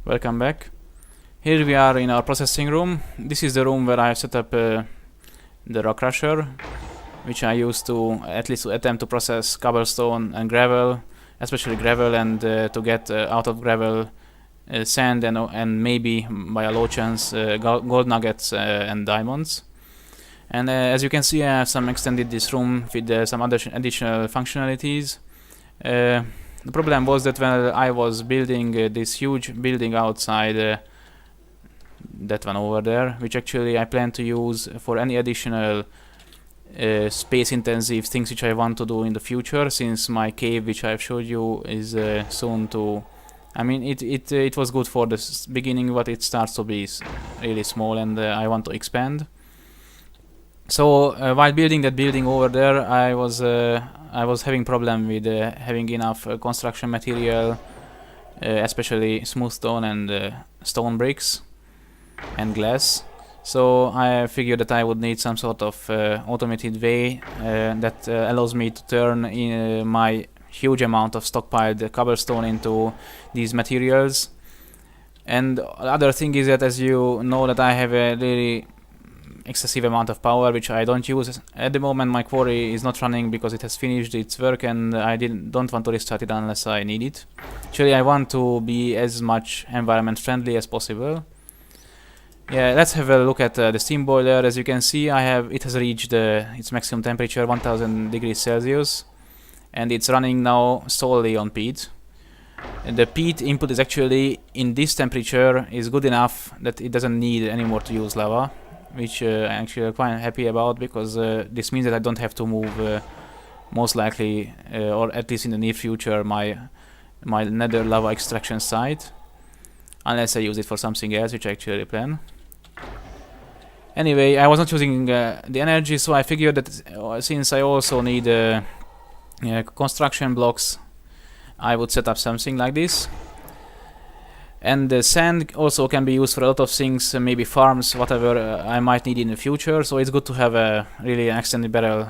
Welcome back. Here we are in our processing room. This is the room where I have set up the rock crusher, which I use to at least attempt to process cobblestone and gravel, especially gravel, and to get out of gravel sand and maybe by a low chance gold nuggets and diamonds. And as you can see, I have extended this room with some additional functionalities. The problem was that when I was building this huge building outside, that one over there, which actually I plan to use for any additional space-intensive things which I want to do in the future, since my cave, which I've showed you, is soon to... I mean, it was good for the beginning, but it starts to be really small, and I want to expand. So while building that building over there, I was having problem with having enough construction material, especially smooth stone and stone bricks and glass. So I figured that I would need some sort of automated way that allows me to turn my huge amount of stockpiled cobblestone into these materials. And the other thing is that, as you know, that I have a really excessive amount of power which I don't use. At the moment my quarry is not running because it has finished its work, and I don't want to restart it unless I need it. Actually, I want to be as much environment friendly as possible. Yeah, let's have a look at the steam boiler. As you can see, it has reached its maximum temperature, 1000 degrees Celsius, and it's running now solely on peat. And the peat input is actually, in this temperature, is good enough that it doesn't need anymore to use lava, which I'm actually quite happy about, because this means that I don't have to move, most likely, or at least in the near future, my nether lava extraction site, unless I use it for something else, which I actually plan. Anyway, I was not using the energy, so I figured that since I also need construction blocks, I would set up something like this. And the sand also can be used for a lot of things, maybe farms, whatever I might need in the future. So it's good to have a really extended barrel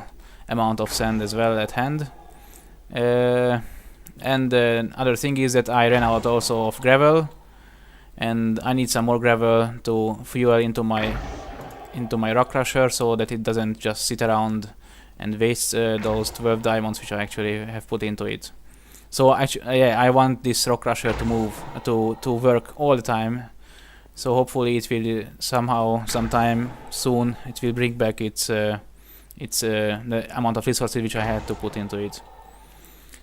amount of sand as well at hand. And the other thing is that I ran out also of gravel, and I need some more gravel to fuel into my rock crusher, so that it doesn't just sit around and waste those 12 diamonds which I actually have put into it. So actually, yeah, I want this rock crusher to move, to work all the time. So hopefully it will sometime soon, it will bring back the amount of resources which I had to put into it.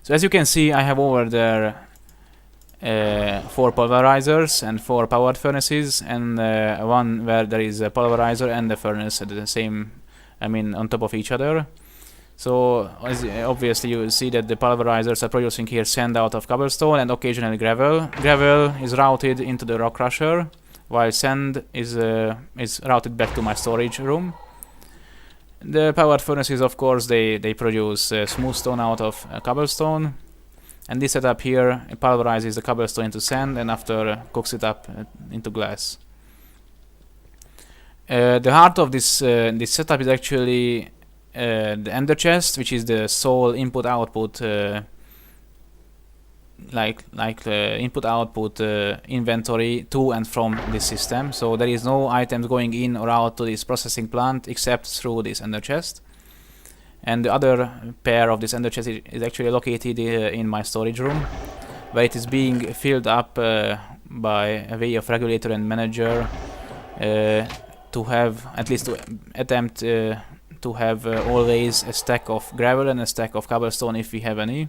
So as you can see, I have over there 4 pulverizers and 4 powered furnaces, and one where there is a pulverizer and a furnace at the same, on top of each other. So obviously you will see that the pulverizers are producing here sand out of cobblestone and occasionally gravel. Gravel is routed into the rock crusher, while sand is routed back to my storage room. The powered furnaces, of course, they produce smooth stone out of cobblestone, and this setup here pulverizes the cobblestone into sand and after cooks it up into glass. The heart of this setup is actually the ender chest, which is the sole input-output input-output inventory to and from this system. So there is no items going in or out to this processing plant except through this ender chest. And the other pair of this ender chest is actually located in my storage room, where it is being filled up by a way of regulator and manager to have, at least to attempt to have always a stack of gravel and a stack of cobblestone if we have any,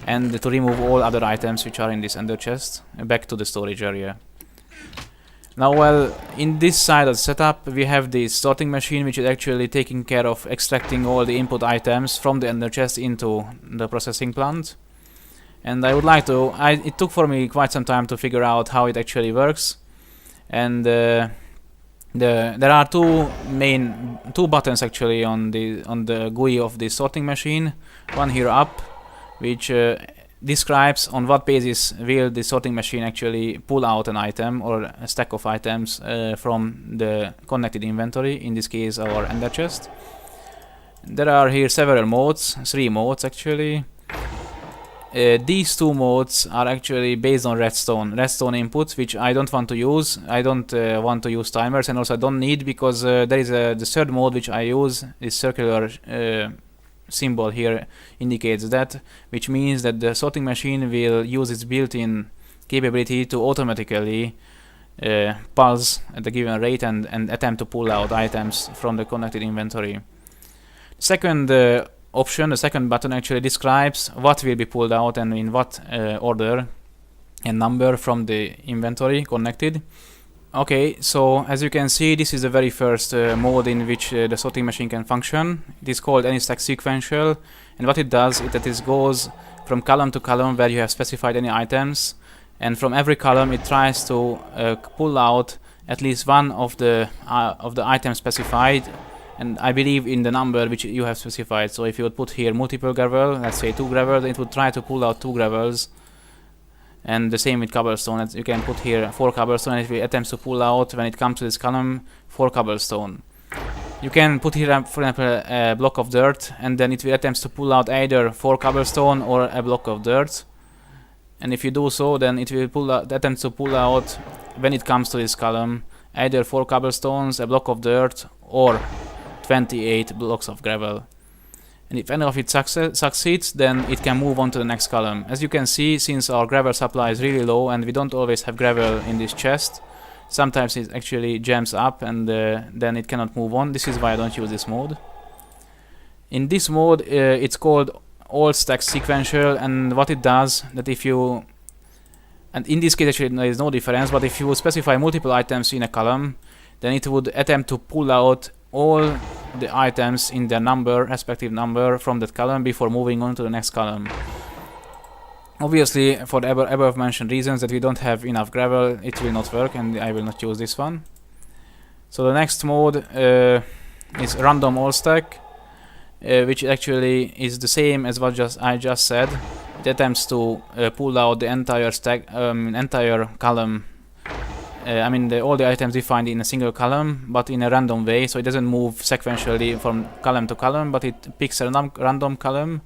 and to remove all other items which are in this ender chest back to the storage area. Now, well, in this side of the setup we have the sorting machine, which is actually taking care of extracting all the input items from the ender chest into the processing plant. And I would like to, it took for me quite some time to figure out how it actually works, and there are two buttons actually on the GUI of the sorting machine. One here up, which describes on what basis will the sorting machine actually pull out an item or a stack of items from the connected inventory, in this case our ender chest. There are here several modes, 3 modes actually. these two modes are actually based on redstone inputs, which I don't want to use. I don't want to use timers, and also I don't need, because there is the third mode which I use. This circular symbol here indicates that, which means that the sorting machine will use its built-in capability to automatically pulse at a given rate and attempt to pull out items from the connected inventory. Second option, the second button, actually describes what will be pulled out and in what order and number from the inventory connected. Okay, so as you can see, this is the very first mode in which the sorting machine can function. It is called AnyStack sequential, and what it does is that it goes from column to column where you have specified any items, and from every column it tries to pull out at least one of the items specified, and I believe in the number which you have specified. So if you would put here multiple gravel, let's say 2 gravel, then it would try to pull out 2 gravels. And the same with cobblestone. You can put here 4 cobblestone, and it attempts to pull out, when it comes to this column, 4 cobblestone. You can put here, for example, a block of dirt, and then it will attempts to pull out either 4 cobblestone or a block of dirt. And if you do so, then it will attempts to pull out, when it comes to this column, either 4 cobblestones, a block of dirt, or 28 blocks of gravel. And if any of it succeeds, then it can move on to the next column. As you can see, since our gravel supply is really low and we don't always have gravel in this chest, sometimes it actually jams up and then it cannot move on. This is why I don't use this mode. In this mode, it's called all stack sequential, and what it does, that if you, and in this case actually there is no difference, but if you specify multiple items in a column, then it would attempt to pull out all the items in their respective number from that column before moving on to the next column. Obviously, for the above mentioned reasons that we don't have enough gravel, it will not work, and I will not use this one. So the next mode is random all stack, which actually is the same as what I just said. It attempts to pull out the entire stack, entire column. All the items defined in a single column, but in a random way, so it doesn't move sequentially from column to column, but it picks a random column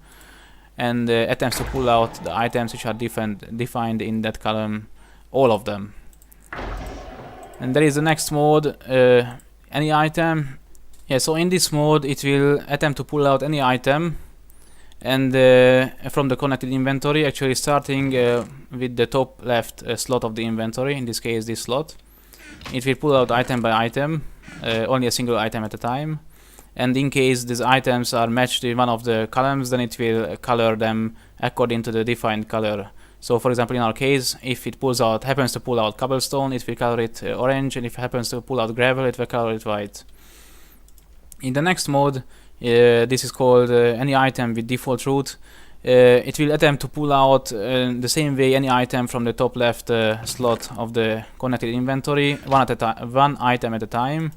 and attempts to pull out the items which are defined in that column, all of them. And there is the next mode, any item. Yeah, so in this mode it will attempt to pull out any item and from the connected inventory, actually starting with the top left slot of the inventory, in this case this slot. It will pull out item by item, only a single item at a time, and in case these items are matched in one of the columns, then it will color them according to the defined color. So for example, in our case, if it happens to pull out cobblestone, it will color it orange, and if it happens to pull out gravel, it will color it white. In the next mode, this is called any item with default route. It will attempt to pull out the same way any item from the top left slot of the connected inventory, one item at a time,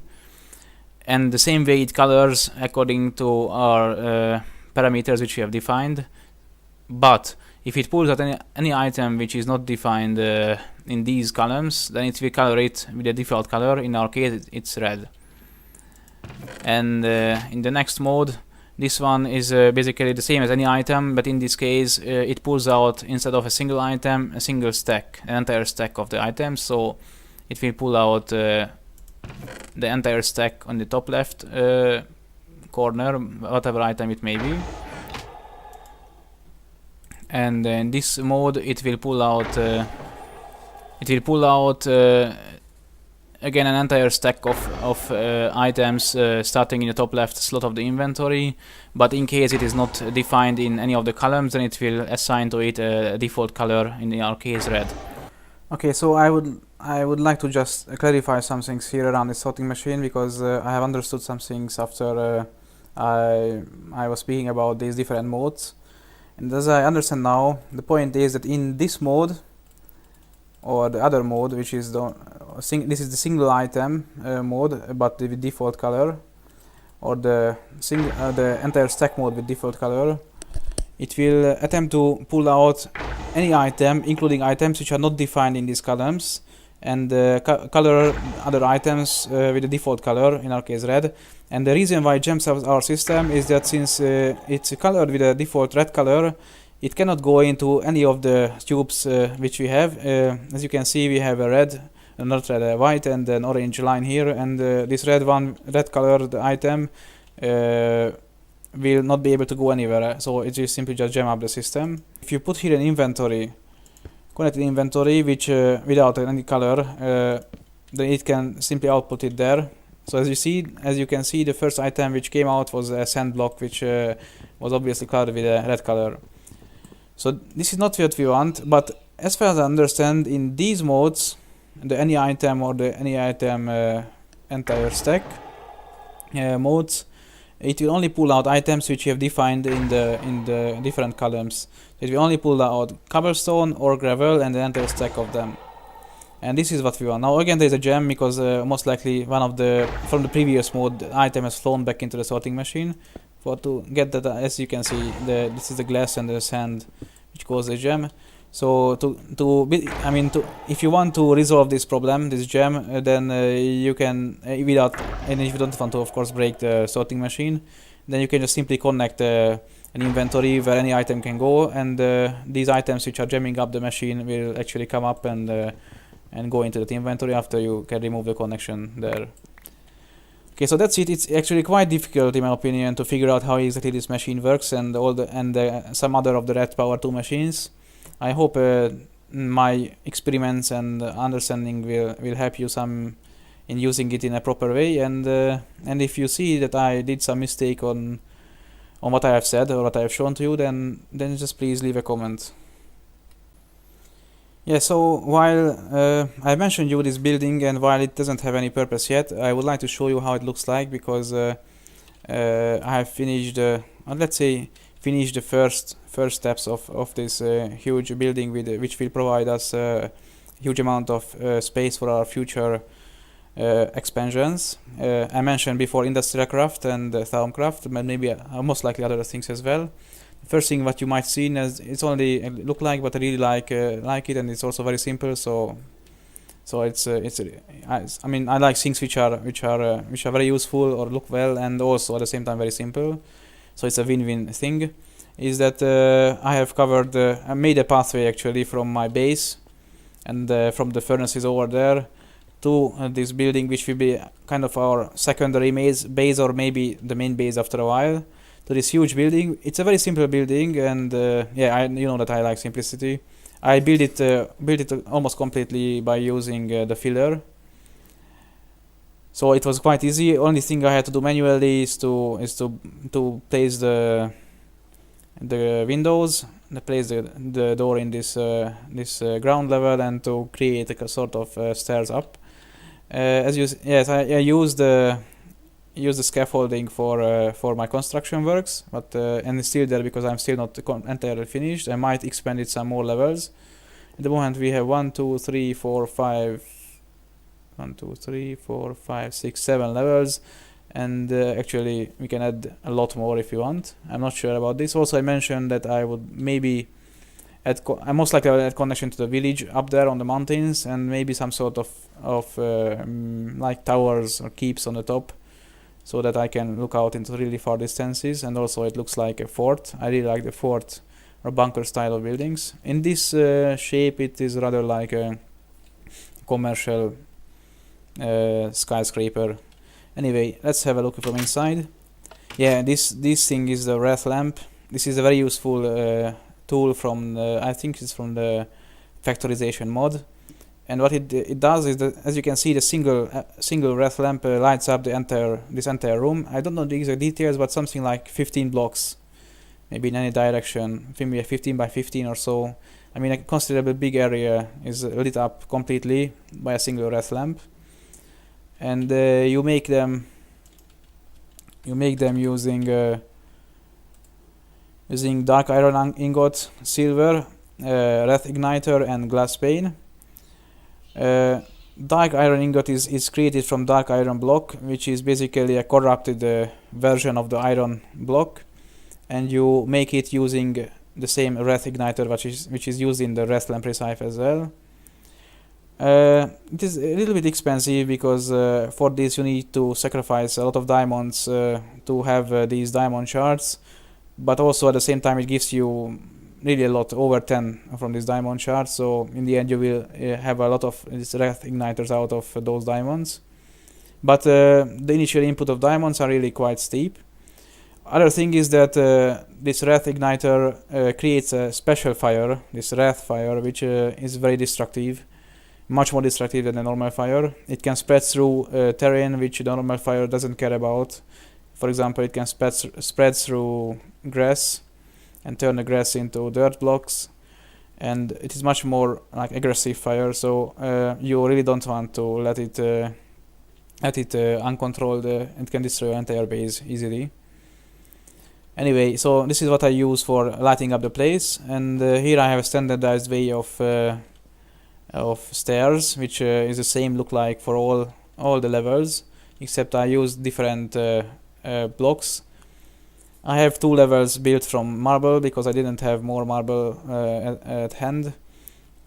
and the same way it colors according to our parameters which we have defined. But if it pulls out any item which is not defined in these columns, then it will color it with the default color. In our case, it's red. And in the next mode, this one is basically the same as any item, but in this case it pulls out, instead of a single item, a single stack, an entire stack of the items. So it will pull out the entire stack on the top left corner, whatever item it may be. And in this mode it will pull out again an entire stack of items starting in the top left slot of the inventory, but in case it is not defined in any of the columns, then it will assign to it a default color, in our case red. Okay, so I would like to just clarify some things here around the sorting machine, because I have understood some things after I was speaking about these different modes. And as I understand now, the point is that in this mode, or the other mode, which is this is the single item mode, but with default color, or the entire stack mode with default color, it will attempt to pull out any item, including items which are not defined in these columns, and color other items with the default color, in our case red. And the reason why it jumps our system is that since it's colored with a default red color, it cannot go into any of the tubes which we have. As you can see, we have a red, not red, a white and an orange line here, and this red colored item will not be able to go anywhere, so it will simply just jam up the system. If you put here an inventory, connected inventory, which without any color, then it can simply output it there. So as you can see, the first item which came out was a sand block, which was obviously colored with a red color. So this is not what we want, but as far as I understand, in these modes, the any item or the any item entire stack modes, it will only pull out items which you have defined in the different columns. It will only pull out cobblestone or gravel and the entire stack of them. And this is what we want. Now again, there is a gem because most likely one of from the previous mode, the item has flown back into the sorting machine. To get that, as you can see, this is the glass and the sand which cause a gem. So if you want to resolve this problem, this gem, then you can and if you don't want to, of course, break the sorting machine, then you can just simply connect an inventory where any item can go, and these items which are jamming up the machine will actually come up and go into that inventory after you can remove the connection there. Okay, so that's it. It's actually quite difficult, in my opinion, to figure out how exactly this machine works and some other of the Red Power 2 machines. I hope my experiments and understanding will help you some in using it in a proper way. And if you see that I did some mistake on what I have said or what I have shown to you, then just please leave a comment. Yeah, so while I mentioned you this building, and while it doesn't have any purpose yet, I would like to show you how it looks like, because I have finished, let's say, the first steps of this huge building, which will provide us a huge amount of space for our future expansions. I mentioned before industrial craft and thermcraft, but maybe most likely other things as well. First thing what you might see is it's only look like, but I really like it, and it's also very simple. So I mean, I like things which are very useful or look well, and also at the same time very simple. So it's a win-win thing. Is that I have covered, I made a pathway actually from my base and from the furnaces over there to this building, which will be kind of our secondary base or maybe the main base after a while. To this huge building. It's a very simple building, and yeah, you know that I like simplicity. I built it almost completely by using the filler. So it was quite easy. Only thing I had to do manually is to place the windows, place the door in this ground level, and to create a sort of stairs up. I use the scaffolding for my construction works, but and it's still there because I'm still not entirely finished. I might expand it some more levels. At the moment we have 1, 2, 3, 4, 5, 6, 7 levels, and actually we can add a lot more if you want. I'm not sure about this. Also, I mentioned that I would maybe I most likely will add connection to the village up there on the mountains, and maybe some sort of like towers or keeps on the top, so that I can look out into really far distances, and also it looks like a fort. I really like the fort or bunker style of buildings. In this shape, it is rather like a commercial skyscraper. Anyway, let's have a look from inside. Yeah, this thing is the wrath lamp. This is a very useful tool from I think it's from the factorization mod. And what it does is that, as you can see, the single wrath lamp lights up this entire room. I don't know the exact details, but something like 15 blocks, maybe in any direction, maybe 15 by 15 or so. I mean, a considerable big area is lit up completely by a single wrath lamp, and you make them using dark iron ingot, silver, wrath igniter, and glass pane. Dark iron ingot is created from dark iron block, which is basically a corrupted version of the iron block, and you make it using the same wrath igniter which is used in the wrath lamp recipe as well. It is a little bit expensive because for this you need to sacrifice a lot of diamonds to have these diamond shards, but also at the same time it gives you really a lot, over 10 from this diamond shard. So in the end you will have a lot of these wrath igniters out of those diamonds. But the initial input of diamonds are really quite steep. Other thing is that this wrath igniter creates a special fire, this wrath fire, which is very destructive, much more destructive than a normal fire. It can spread through terrain which the normal fire doesn't care about. For example, it can spread through grass and turn the grass into dirt blocks, and it is much more like aggressive fire. So you really don't want to let it uncontrolled. It can destroy your entire base easily. Anyway, so this is what I use for lighting up the place, and here I have a standardized way of stairs, which is the same look like for all the levels, except I use different blocks. I have 2 levels built from marble because I didn't have more marble at hand,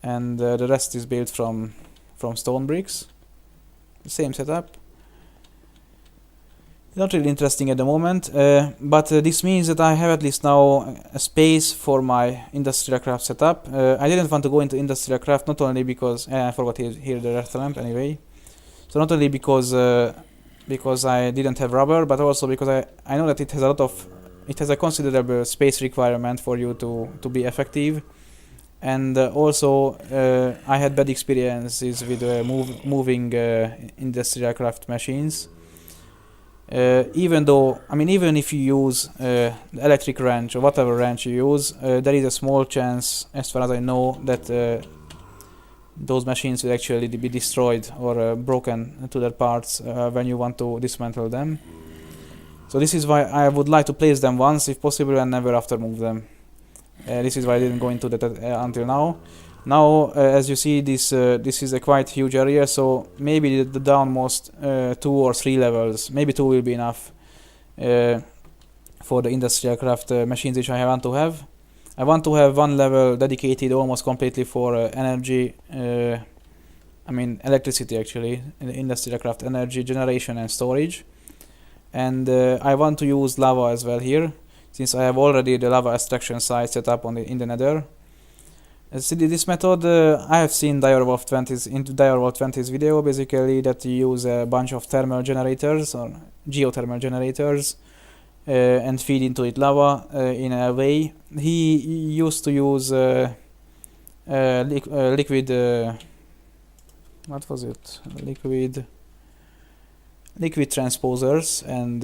and the rest is built from stone bricks. Same setup. Not really interesting at the moment, but this means that I have at least now a space for my industrial craft setup. I didn't want to go into industrial craft, not only because I forgot here the earth lamp anyway. So not only because I didn't have rubber, but also because I know that it has a considerable space requirement for you to be effective, and also I had bad experiences with moving industrial craft machines. Even if you use the electric wrench or whatever wrench you use, there is a small chance, as far as I know, that those machines will actually be destroyed or broken to their parts when you want to dismantle them. So this is why I would like to place them once if possible and never after move them. This is why I didn't go into that until now. Now, as you see, this is a quite huge area, so maybe the downmost 2 or 3 levels, maybe 2 will be enough for the industrial craft machines which I want to have. I want to have 1 level dedicated almost completely for energy, electricity actually, industrial craft energy generation and storage. And I want to use lava as well here, since I have already the lava extraction site set up in the nether. This method, I have seen Direwolf20's video, basically that you use a bunch of thermal generators or geothermal generators and feed into it lava in a way. He used to use liquid, what was it? Liquid transposers and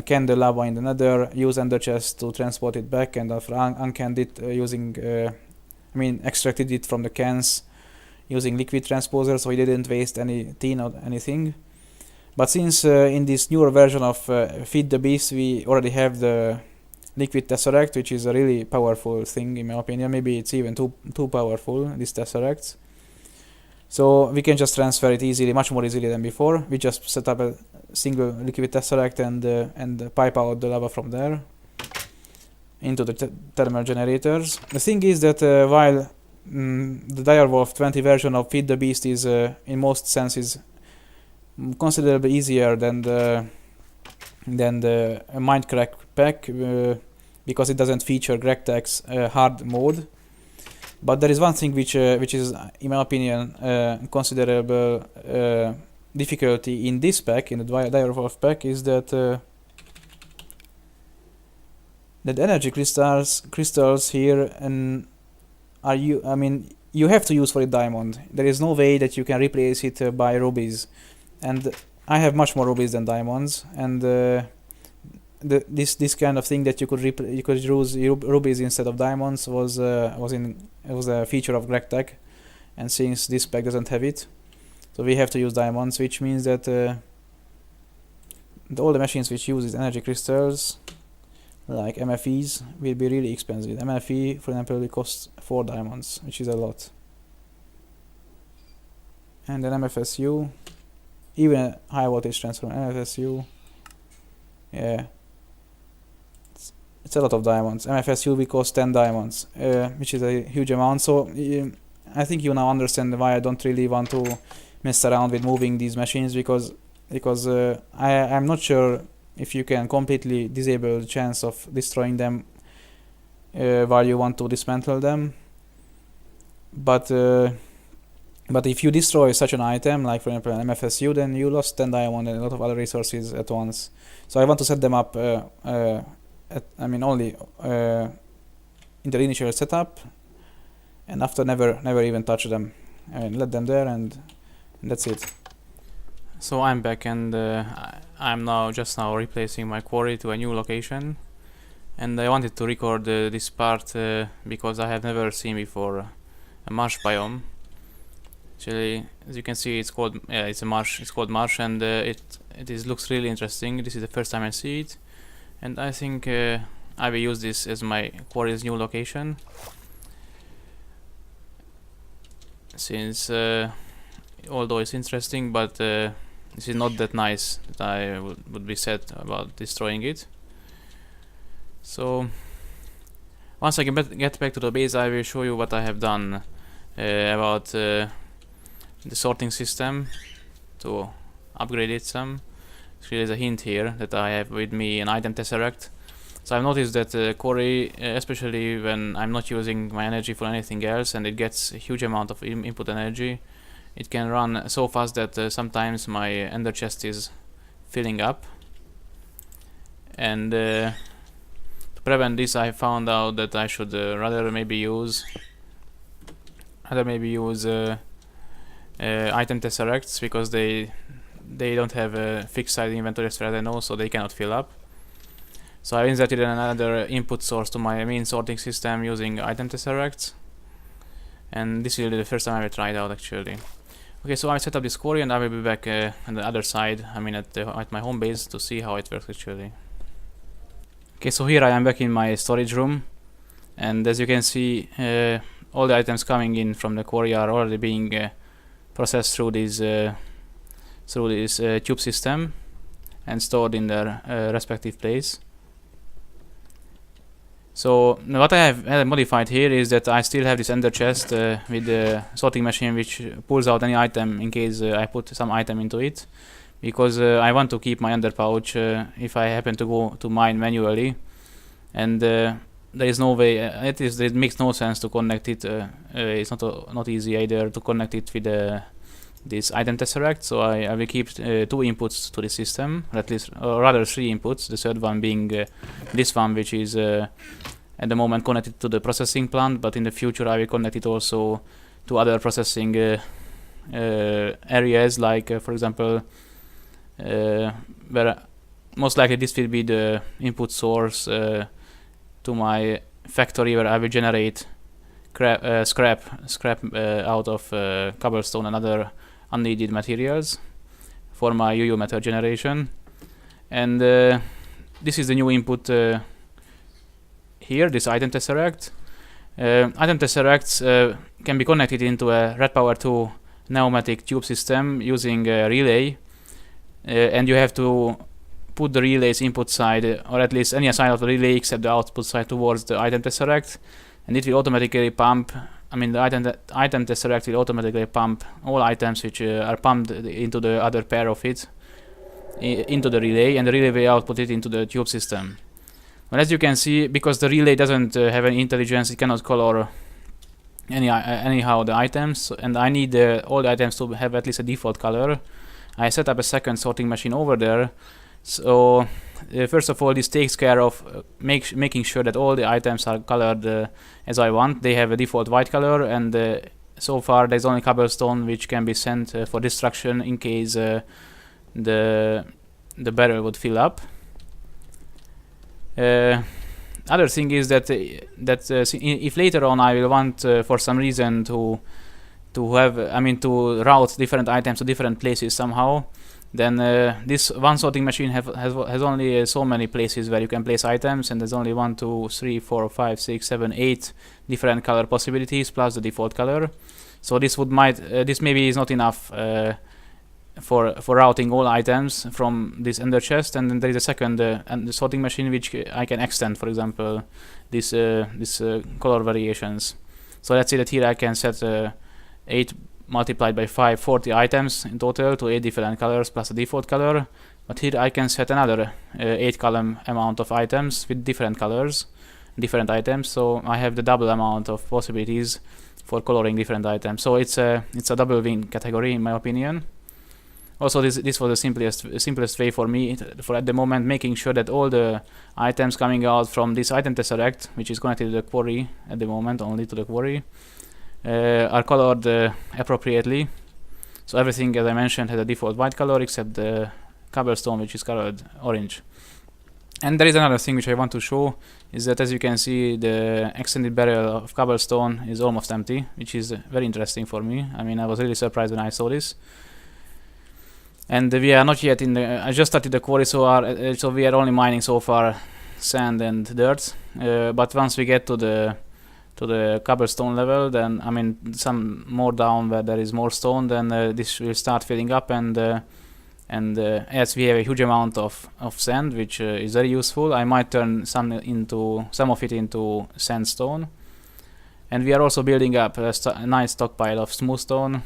can the lava in the nether, use ender chest to transport it back, and after uncanned it using extracted it from the cans using liquid transposer, so he didn't waste any tin or anything. But since in this newer version of Feed the Beast we already have the liquid tesseract, which is a really powerful thing in my opinion, maybe it's even too powerful, these tesseracts. So we can just transfer it easily, much more easily than before. We just set up a single liquid tesseract and pipe out the lava from there into the thermal generators. The thing is that while the Direwolf20 version of Feed the Beast is in most senses considerably easier than the Minecraft pack because it doesn't feature GregTech's hard mode. But there is one thing which is, in my opinion, considerable difficulty in this pack, in the Direwolf pack, is that that energy crystals here you have to use for a diamond. There is no way that you can replace it by rubies, and I have much more rubies than diamonds, and this kind of thing that you could use rubies instead of diamonds was a feature of GregTech, and since this pack doesn't have it, so we have to use diamonds, which means that all the machines which use energy crystals like MFEs will be really expensive. MFE, for example, will cost 4 diamonds, which is a lot. And then MFSU, even a high voltage transformer, MFSU, yeah, it's a lot of diamonds. MFSU will cost 10 diamonds, which is a huge amount. So I think you now understand why I don't really want to mess around with moving these machines, because I'm not sure if you can completely disable the chance of destroying them while you want to dismantle them. But if you destroy such an item, like for example an MFSU, then you lost 10 diamond and a lot of other resources at once. So I want to set them up only in the initial setup, and after never even touch them. Let them there, and that's it. So I'm back, and I'm just now replacing my quarry to a new location, and I wanted to record this part because I have never seen before a marsh biome. Actually, as you can see, it's called it's a marsh. It's called marsh, and it looks really interesting. This is the first time I see it, and I think I will use this as my quarry's new location. Since although it's interesting, but this is not that nice that I would be sad about destroying it. So once I get back to the base, I will show you what I have done about the sorting system to upgrade it some. Actually, there's a hint here that I have with me an item tesseract. So I've noticed that quarry, especially when I'm not using my energy for anything else and it gets a huge amount of input energy, it can run so fast that sometimes my ender chest is filling up. And to prevent this, I found out that I should rather maybe use item tesseracts, because they don't have a fixed side inventory as far as I know, so they cannot fill up. So I inserted another input source to my main sorting system using item tesseracts, and this is the first time I will try it out actually. Okay, so I set up this quarry, and I will be back on the other side, at my home base, to see how it works actually. Okay, so here I am back in my storage room, and as you can see, all the items coming in from the quarry are already being processed through this tube system and stored in their respective place. So what I have modified here is that I still have this ender chest with the sorting machine, which pulls out any item in case I put some item into it, because I want to keep my ender pouch if I happen to go to mine manually, and there is no way, it makes no sense to connect it. It's not easy either to connect it with this item tesseract, so I will keep 2 inputs to the system, or at least, or rather 3 inputs, the third one being this one, which is at the moment connected to the processing plant, but in the future I will connect it also to other processing areas, like for example, where most likely this will be the input source to my factory, where I will generate scrap out of cobblestone and other unneeded materials for my UU method generation. And this is the new input here, this item tesseract. Item tesseracts can be connected into a Red Power 2 pneumatic tube system using a relay, and you have to put the relay's input side, or at least any side of the relay except the output side, towards the item tesseract, and it will automatically pump. The item tesseract will automatically pump all items which are pumped into the other pair of it into the relay, and the relay will output it into the tube system. But as you can see, because the relay doesn't have any intelligence, it cannot color anyhow the items, and I need all the items to have at least a default color. I set up a second sorting machine over there. So first of all, this takes care of making sure that all the items are colored as I want. They have a default white color, and so far there's only cobblestone which can be sent for destruction in case the barrel would fill up. Other thing is that if later on I will want for some reason to route different items to different places somehow, then this one sorting machine has only so many places where you can place items, and there's only 1, 2, 3, 4, 5, 6, 7, 8 different color possibilities plus the default color. So this maybe is not enough for routing all items from this ender chest, and then there is a second sorting machine which I can extend, for example, this color variations. So let's say that here I can set 8 multiplied by 5, 40 items in total to 8 different colors plus the default color. But here I can set another 8 column amount of items with different colors, different items, so I have the double amount of possibilities for coloring different items. So it's a double win category in my opinion. Also, this was the simplest way for me for at the moment, making sure that all the items coming out from this item tesseract, which is connected to the quarry at the moment, only to the quarry, are colored appropriately. So everything, as I mentioned, has a default white color except the cobblestone, which is colored orange. And there is another thing which I want to show, is that as you can see, the extended barrel of cobblestone is almost empty, which is very interesting for me. I mean, I was really surprised when I saw this. And we are not yet in the... I just started the quarry, so we are only mining so far sand and dirt. But once we get to the cobblestone level, then I mean some more down where there is more stone, then this will start filling up, and as we have a huge amount of sand, which is very useful, I might turn some of it into sandstone. And we are also building up a nice stockpile of smooth stone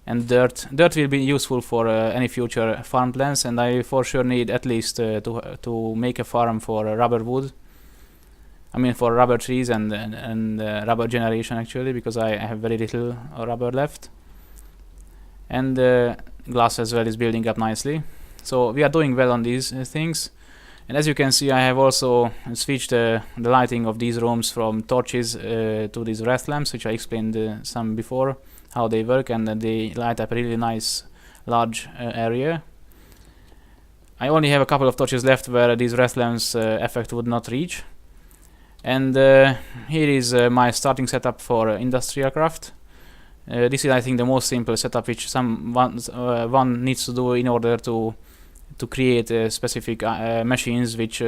and dirt. Dirt will be useful for any future farm plans, and I for sure need at least to make a farm for rubber wood. I mean for rubber trees and rubber generation actually, because I have very little rubber left. And glass as well is building up nicely. So we are doing well on these things. And as you can see, I have also switched the lighting of these rooms from torches to these wrath lamps, which I explained some before, how they work, and they light up a really nice large area. I only have a couple of torches left where these wrath lamps effect would not reach. And here is my starting setup for industrial craft. This is, I think, the most simple setup which one needs to do in order to create specific machines which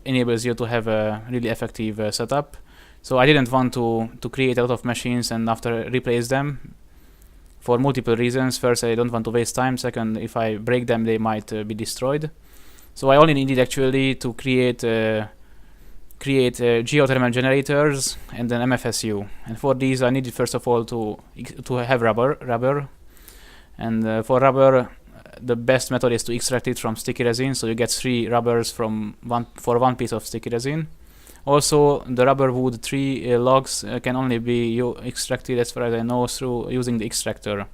enables you to have a really effective setup. So I didn't want to create a lot of machines and after replace them for multiple reasons. First, I don't want to waste time. Second, if I break them, they might be destroyed. So I only needed actually to create geothermal generators and an MFSU. And for these, I needed first of all to have rubber. And for rubber, the best method is to extract it from sticky resin. So you get 3 rubbers for one piece of sticky resin. Also, the rubber wood tree logs can only be extracted, as far as I know, through using the extractor.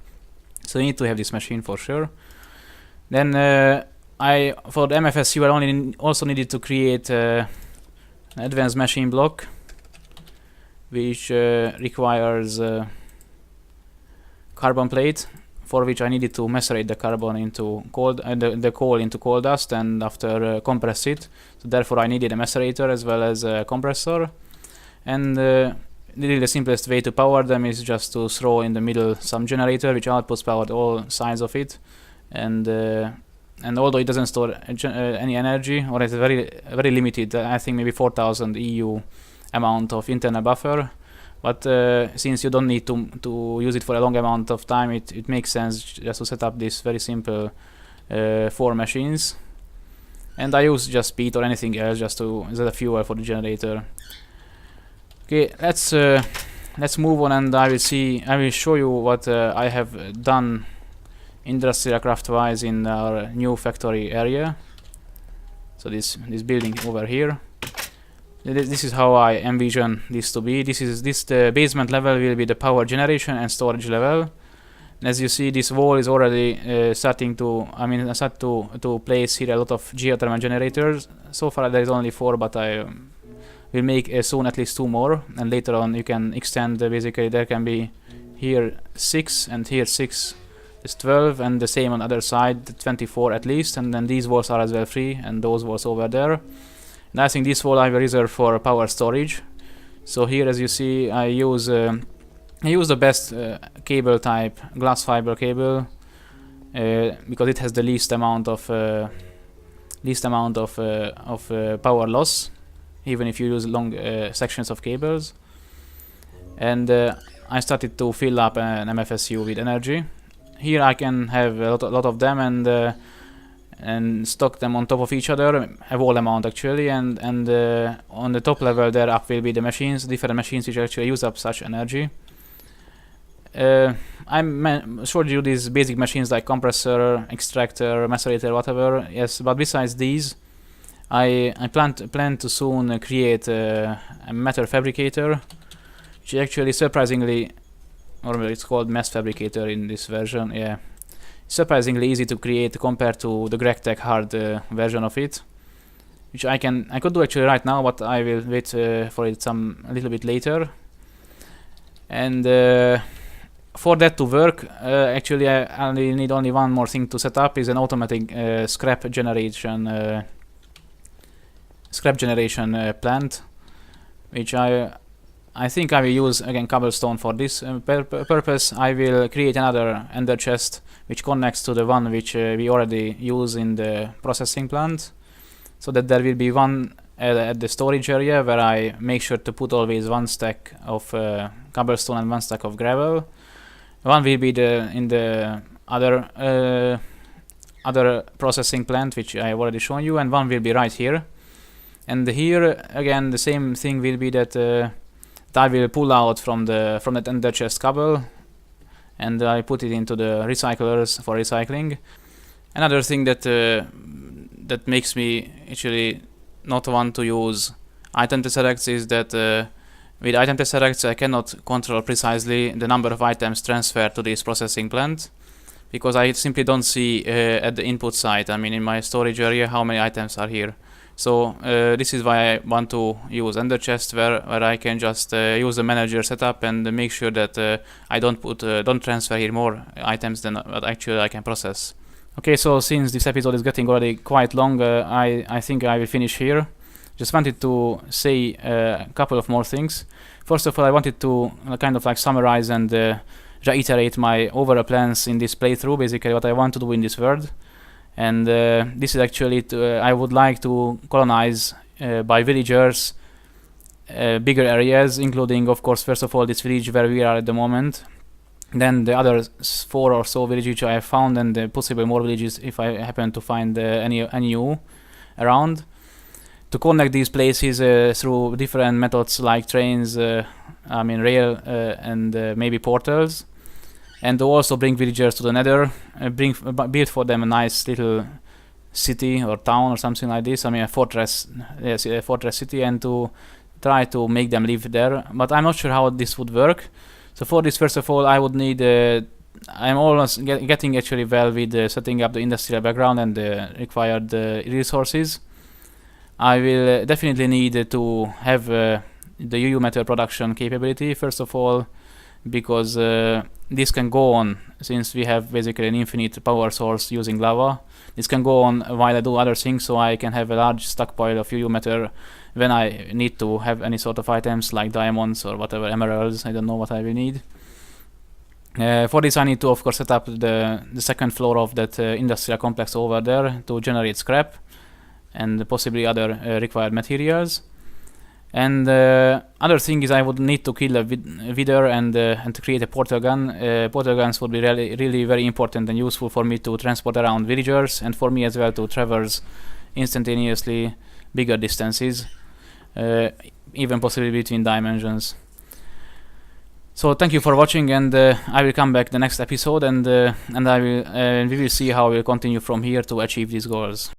So you need to have this machine for sure. Then for the MFSU, I also needed to create an advanced machine block, which requires carbon plate, for which I needed to macerate the carbon into the coal into coal dust, and after compress it. So therefore I needed a macerator as well as a compressor. And really the simplest way to power them is just to throw in the middle some generator which outputs power to all sides of it. And although it doesn't store any energy, or it's very limited, I think maybe 4000 EU amount of internal buffer. But since you don't need to use it for a long amount of time, it makes sense just to set up this very simple 4 machines. And I use just peat or anything else just to as a fuel for the generator. Okay, let's move on, and I will show you what I have done industrial craft wise in our new factory area. So this building over here. This is how I envision this to be. The basement level will be the power generation and storage level. And as you see, this wall is already starting to. I mean, start to place here a lot of geothermal generators. So far there is only 4, but I will make soon at least 2 more. And later on you can extend. Basically, there can be here 6 and here 6 is 12, and the same on the other side, 24 at least. And then these walls are as well free, and those walls over there. And I think this wall I will reserve for power storage. So here, as you see, I use the best cable type, glass fiber cable, because it has the least amount of power loss, even if you use long sections of cables. And I started to fill up an MFSU with energy. Here I can have a lot of them, and stock them on top of each other, a whole amount actually, and on the top level there up will be the machines, different machines which actually use up such energy. I showed you these basic machines like compressor, extractor, macerator, whatever, yes, but besides these I plan to soon create a matter fabricator, which is actually surprisingly, or it's called mass fabricator in this version. Yeah, surprisingly easy to create compared to the GregTech hard version of it, which I could do actually right now, but I will wait for it a little bit later. And for that to work, actually I only need one more thing to set up, is an automatic scrap generation plant, which I think I will use again cobblestone for this purpose. I will create another ender chest which connects to the one which we already use in the processing plant, so that there will be one at the storage area where I make sure to put always one stack of cobblestone and one stack of gravel. One will be in the other processing plant which I have already shown you, and one will be right here. And here again the same thing will be that I will pull out from that ender chest cobble, and I put it into the recyclers for recycling. Another thing that that makes me actually not want to use item tesseracts is that with item tesseracts I cannot control precisely the number of items transferred to this processing plant, because I simply don't see at the input side, I mean in my storage area, how many items are here. So this is why I want to use ender chest, where I can just use the manager setup and make sure that I don't transfer here more items than what actually I can process. Okay, so since this episode is getting already quite long, I think I will finish here. Just wanted to say a couple of more things. First of all, I wanted to kind of like summarize and reiterate my overall plans in this playthrough, basically what I want to do in this world. And this is actually I would like to colonize by villagers bigger areas, including of course first of all this village where we are at the moment, then the other 4 or so villages which I have found, and possibly more villages if I happen to find any new around, to connect these places through different methods like trains, I mean rail, and maybe portals, and to also bring villagers to the nether, build for them a nice little city or town or something like this, I mean a fortress, yes, a fortress city, and to try to make them live there. But I'm not sure how this would work. So for this, first of all, I would need I'm almost getting actually well with setting up the industrial background and the required resources. I will definitely need to have the UU metal production capability, first of all, because this can go on, since we have basically an infinite power source using lava. This can go on while I do other things, so I can have a large stockpile of UU metal when I need to have any sort of items like diamonds or whatever, emeralds, I don't know what I will need. For this I need to of course set up the second floor of that industrial complex over there to generate scrap and possibly other required materials. And other thing is I would need to kill a wither and to create a portal gun. Portal guns would be really very important and useful for me to transport around villagers, and for me as well to traverse instantaneously bigger distances, even possibly between dimensions. So thank you for watching, and I will come back the next episode, and we will see how we will continue from here to achieve these goals.